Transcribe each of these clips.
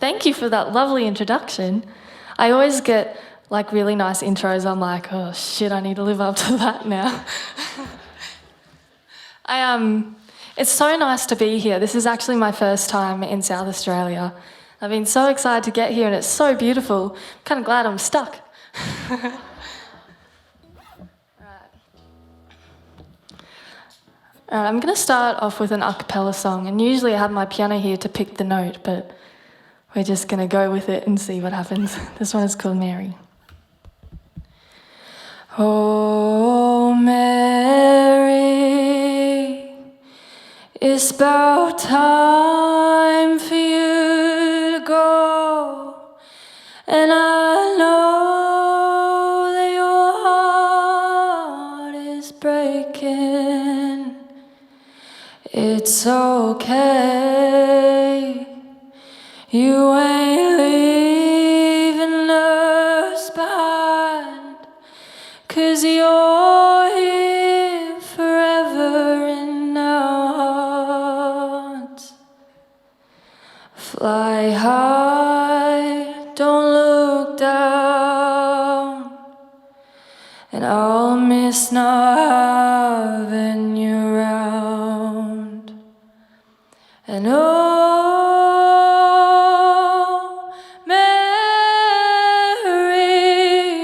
Thank you for that lovely introduction. I always get like really nice intros. I'm like, oh shit, I need to live up to that now. It's so nice to be here. This is actually my first time in South Australia. I've been so excited to get here and it's so beautiful. I'm kind of glad I'm stuck. Alright, I'm going to start off with an a cappella song, and usually I have my piano here to pick the note, but we're just going to go with it and see what happens. This one is called Mary. Oh, Mary, it's about time for you to go, and I know that your heart is breaking. It's okay, you ain't leaving us behind, 'cause you're here forever in our hearts. Fly high, don't look down, and I'll miss not having you around. And oh, Mary,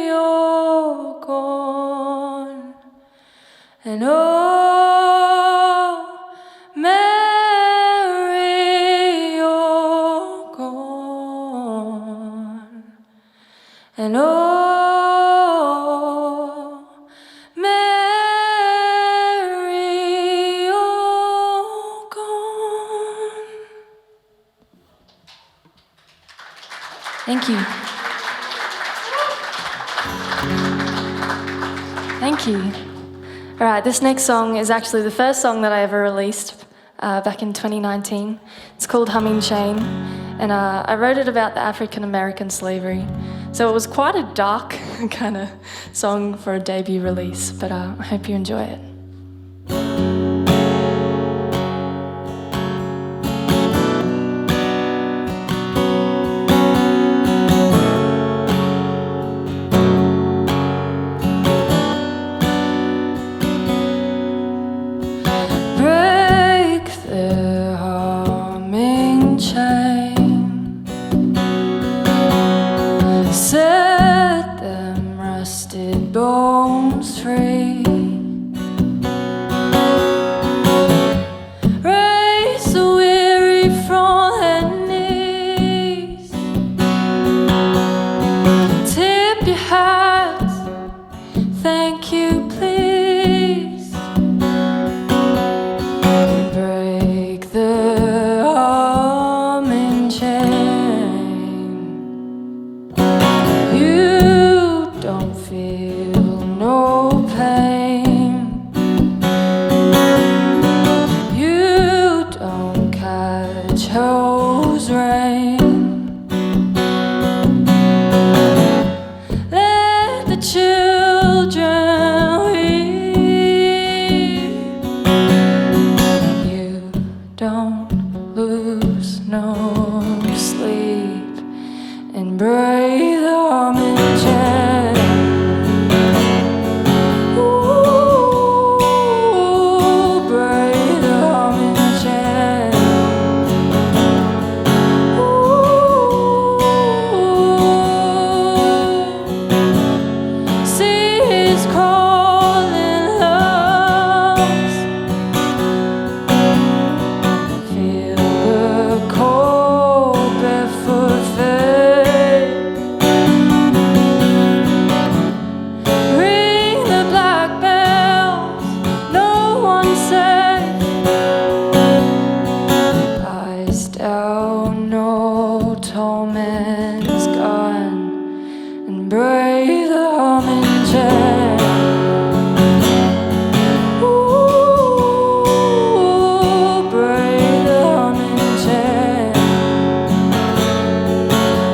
you're gone. And oh, Mary, you're gone. And oh, Mary, you're gone. Thank you. Thank you. All right, this next song is actually the first song that I ever released back in 2019. It's called Humming Chain, and I wrote it about the African American slavery. So it was quite a dark kind of song for a debut release, but I hope you enjoy it. Set them rusted bones free. Raise the weary from their knees. Tip your hats, thank you please. Break the humming chain. You don't feel no pain. You don't catch hell's rain. Let the children weep. You don't lose no sleep and breathe the humming chain. Ooh, breathe the humming chain. Ooh, sea is calling us. Feel the cold barefoot feet. Ring the black bells, no one's safe. Lies down, no torment's gone, and breathe the humming chain. Ooh, breathe the humming chain.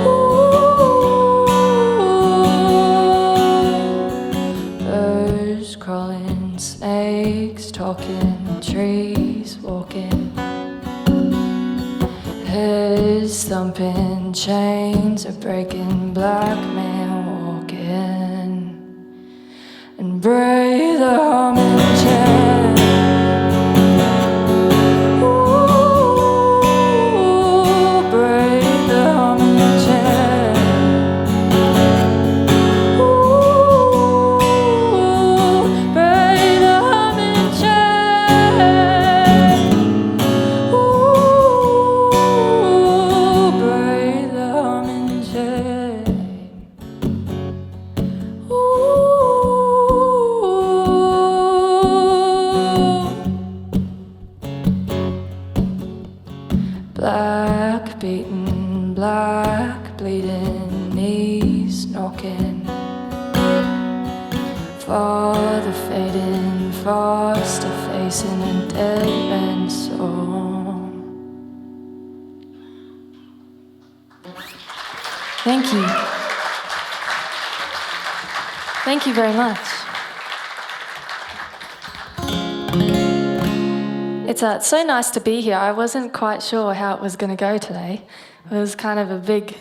Ooh, birds crawling, snakes talking, trees walking, heads thumping, chains are breaking, black man walking, and break the humming chain. Ooh, break the humming chain. Ooh, break the humming chain. Ooh, break the humming chain. Black beaten, black bleeding, knees knocking, father fading, foster facing a dead man's song. Thank you. Thank you very much. It's so nice to be here. I wasn't quite sure how it was going to go today. It was kind of a big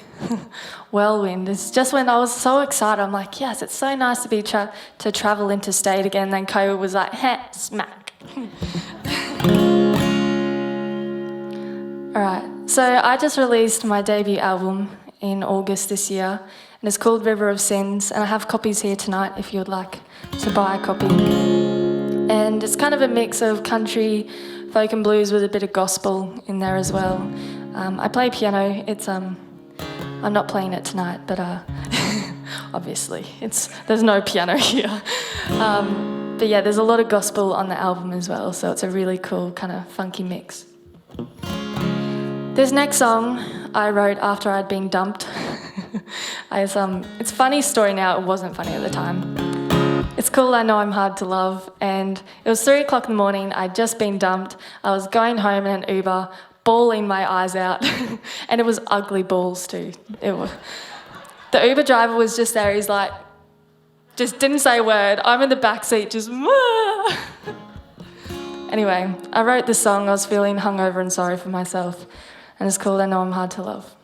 whirlwind. It's just when I was so excited, I'm like, yes, it's so nice to be to travel interstate again. Then COVID was like, heh, smack. All right, so I just released my debut album in August this year, and it's called River of Sins, and I have copies here tonight if you'd like to buy a copy. And it's kind of a mix of country, folk and blues with a bit of gospel in there as well. I play piano. I'm not playing it tonight, but obviously there's no piano here. But yeah, there's a lot of gospel on the album as well, so it's a really cool kind of funky mix. This next song I wrote after I'd been dumped. It's a funny story now, it wasn't funny at the time. It's called I Know I'm Hard to Love, and it was 3 o'clock in the morning, I'd just been dumped, I was going home in an Uber, bawling my eyes out, and it was ugly balls too. The Uber driver was just there, he's like, just didn't say a word, I'm in the back seat just Anyway, I wrote this song, I was feeling hungover and sorry for myself, and it's called I Know I'm Hard to Love.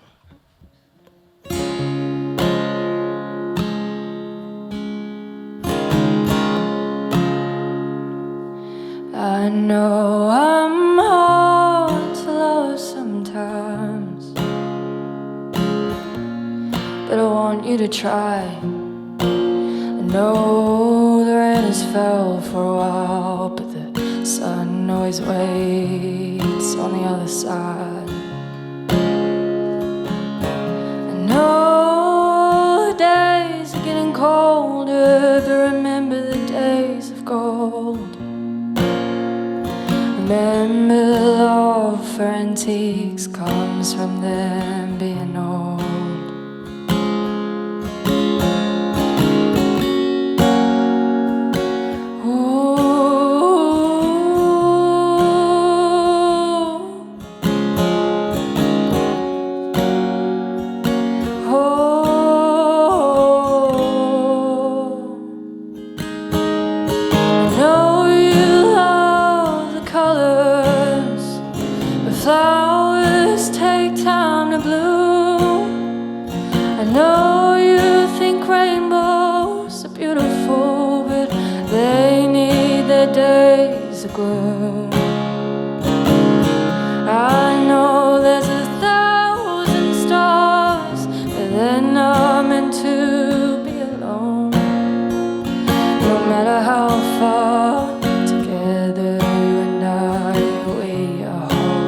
I know I'm hard to love sometimes, but I want you to try. I know the rain has fell for a while, but the sun always waits on the other side. I know the days are getting colder, but remember the days of gold. Remember love for antiques comes from them being old. Flowers take time to bloom. I know you think rainbows are beautiful, but they need their days of gloom. I know there's 1,000 stars, but they're not meant to be alone. No matter how far together you and I, we are home.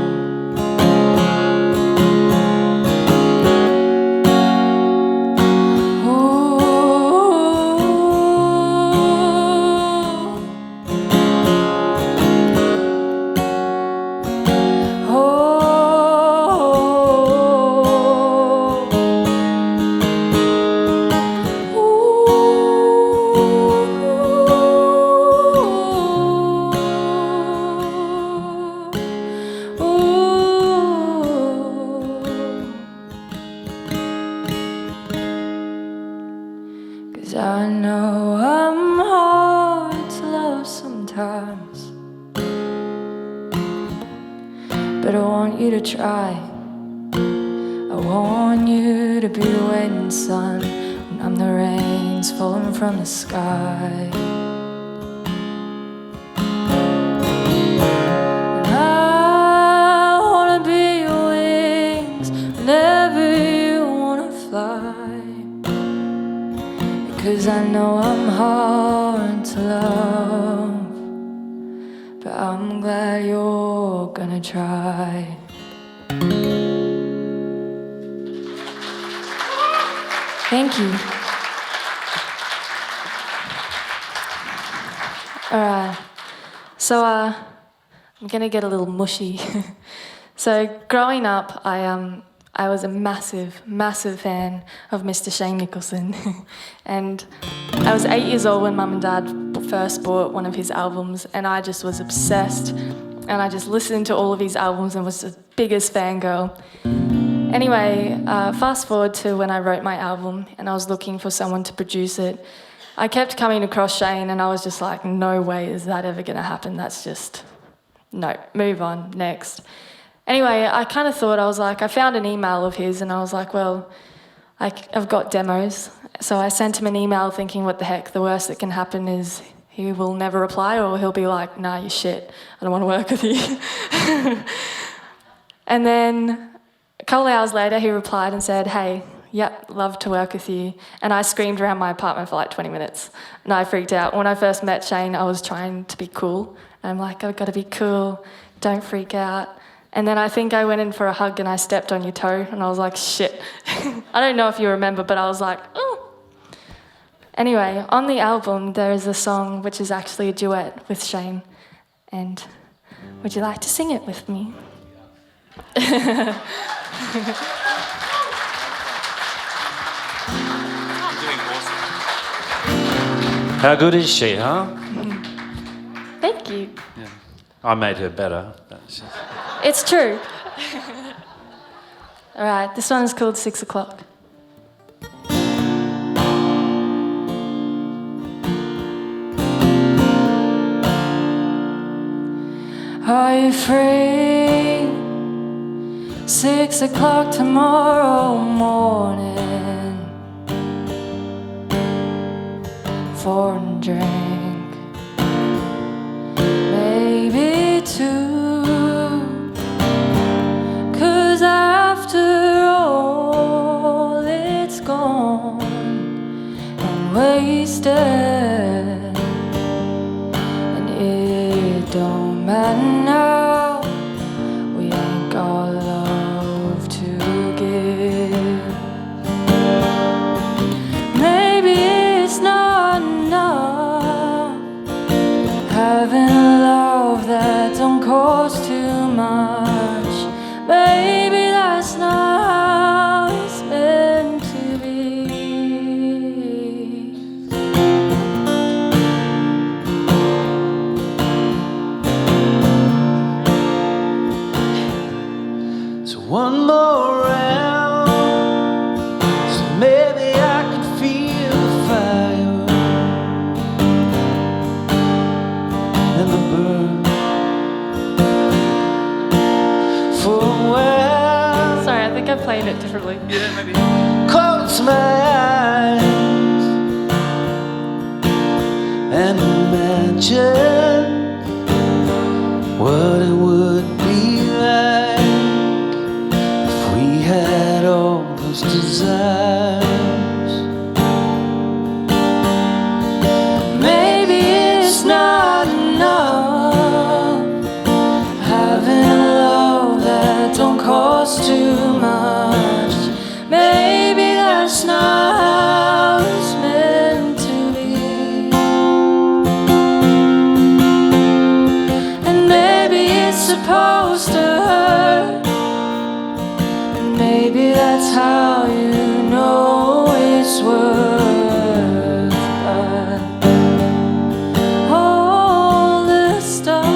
I know I'm hard to love sometimes, but I want you to try. I want you to be the waiting sun when I'm the rains falling from the sky. And I wanna be your wings whenever you wanna fly, because I know I'm hard to love, but I'm glad you're gonna try. Thank you. All right. So I'm gonna get a little mushy. So growing up, I was a massive, massive fan of Mr. Shane Nicholson. And I was 8 years old when Mum and Dad first bought one of his albums, and I just was obsessed. And I just listened to all of his albums and was the biggest fangirl. Anyway, fast forward to when I wrote my album and I was looking for someone to produce it. I kept coming across Shane and I was just like, no way is that ever gonna happen. That's just, no, move on, next. Anyway, I kind of thought, I found an email of his and I was like, well, I've got demos. So I sent him an email thinking, what the heck, the worst that can happen is he will never reply, or he'll be like, nah, you're shit, I don't want to work with you. And then a couple of hours later, he replied and said, hey, yep, love to work with you. And I screamed around my apartment for like 20 minutes. And I freaked out. When I first met Shane, I was trying to be cool. And I'm like, I've got to be cool, don't freak out. And then I think I went in for a hug and I stepped on your toe. And I was like, shit. I don't know if you remember, but I was like, oh. Anyway, on the album, there is a song which is actually a duet with Shane. And would you like to sing it with me? How good is she, huh? Thank you. Yeah. I made her better. It's true. All right, this one is called 6 o'clock. Are you free? 6 o'clock tomorrow morning for a drink, maybe 2, 'cause after all it's gone and wasted, and it don't matter now, we ain't got love to give. Maybe it's not enough having a love that don't cost too much. Maybe that's not how it's meant to be. So one more round, so maybe I could feel the fire and the burn for a while. Sorry, I think I played it differently. Yeah, maybe. Close my eyes and imagine what it would be like if we had all those desires. Maybe it's not enough having a love that don't cost too much. Maybe that's not how it's meant to be. And maybe it's supposed to hurt. And maybe that's how you know it's worth. But all the stars,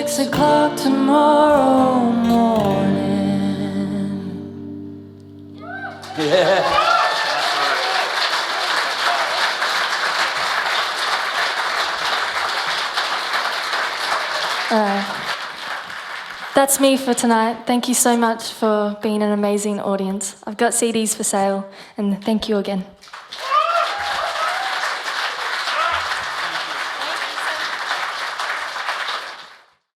6 o'clock tomorrow morning. Yeah. That's me for tonight. Thank you so much for being an amazing audience. I've got CDs for sale, and thank you again.